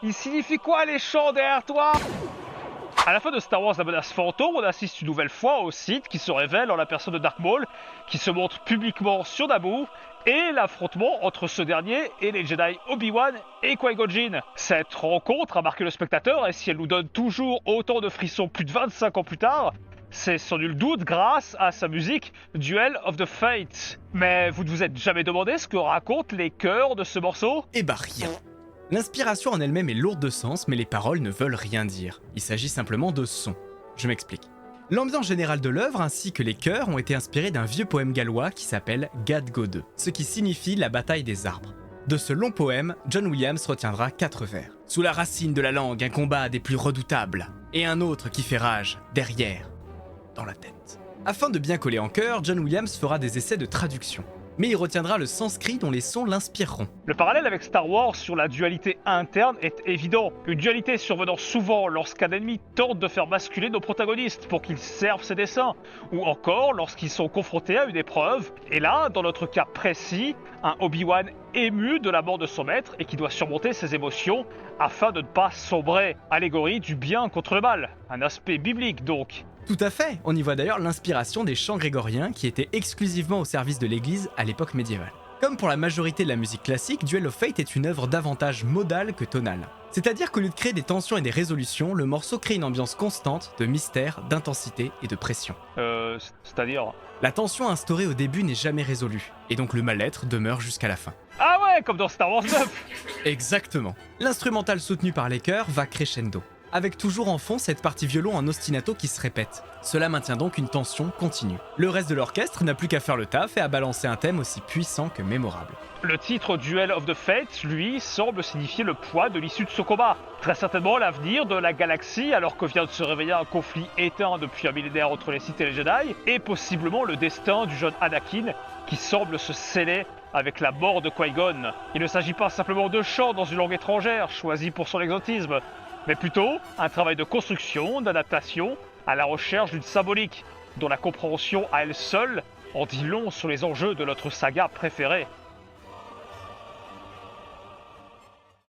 Il signifie quoi les chants derrière toi? À la fin de Star Wars La menace fantôme, on assiste une nouvelle fois au Sith qui se révèle en la personne de Dark Maul, qui se montre publiquement sur Naboo, et l'affrontement entre ce dernier et les Jedi Obi-Wan et Qui-Gon Jinn. Cette rencontre a marqué le spectateur, et si elle nous donne toujours autant de frissons plus de 25 ans plus tard, c'est sans nul doute grâce à sa musique Duel of the Fates. Mais vous ne vous êtes jamais demandé ce que racontent les chœurs de ce morceau? Eh bah rien. L'inspiration en elle-même est lourde de sens, mais les paroles ne veulent rien dire. Il s'agit simplement de sons. Je m'explique. L'ambiance générale de l'œuvre ainsi que les chœurs ont été inspirés d'un vieux poème gallois qui s'appelle Gad Gode, ce qui signifie la bataille des arbres. De ce long poème, John Williams retiendra 4 vers. Sous la racine de la langue, un combat des plus redoutables, et un autre qui fait rage, derrière, dans la tête. Afin de bien coller en chœur, John Williams fera des essais de traduction. Mais il retiendra le sanskrit dont les sons l'inspireront. Le parallèle avec Star Wars sur la dualité interne est évident. Une dualité survenant souvent lorsqu'un ennemi tente de faire basculer nos protagonistes pour qu'ils servent ses desseins, ou encore lorsqu'ils sont confrontés à une épreuve. Et là, dans notre cas précis, un Obi-Wan ému de la mort de son maître et qui doit surmonter ses émotions afin de ne pas sombrer. Allégorie du bien contre le mal. Un aspect biblique donc. Tout à fait, on y voit d'ailleurs l'inspiration des chants grégoriens qui étaient exclusivement au service de l'église à l'époque médiévale. Comme pour la majorité de la musique classique, Duel of Fate est une œuvre davantage modale que tonale. C'est-à-dire qu'au lieu de créer des tensions et des résolutions, le morceau crée une ambiance constante de mystère, d'intensité et de pression. C'est-à-dire... La tension instaurée au début n'est jamais résolue, et donc le mal-être demeure jusqu'à la fin. Ah ouais, comme dans Star Wars 9. Exactement. L'instrumental soutenu par les chœurs va crescendo, avec toujours en fond cette partie violon en ostinato qui se répète. Cela maintient donc une tension continue. Le reste de l'orchestre n'a plus qu'à faire le taf et à balancer un thème aussi puissant que mémorable. Le titre Duel of the Fates, lui, semble signifier le poids de l'issue de ce combat. Très certainement l'avenir de la galaxie, alors que vient de se réveiller un conflit éteint depuis un millénaire entre les Sith et les Jedi, et possiblement le destin du jeune Anakin, qui semble se sceller avec la mort de Qui-Gon. Il ne s'agit pas simplement de chants dans une langue étrangère, choisie pour son exotisme, mais plutôt un travail de construction, d'adaptation, à la recherche d'une symbolique, dont la compréhension à elle seule en dit long sur les enjeux de notre saga préférée.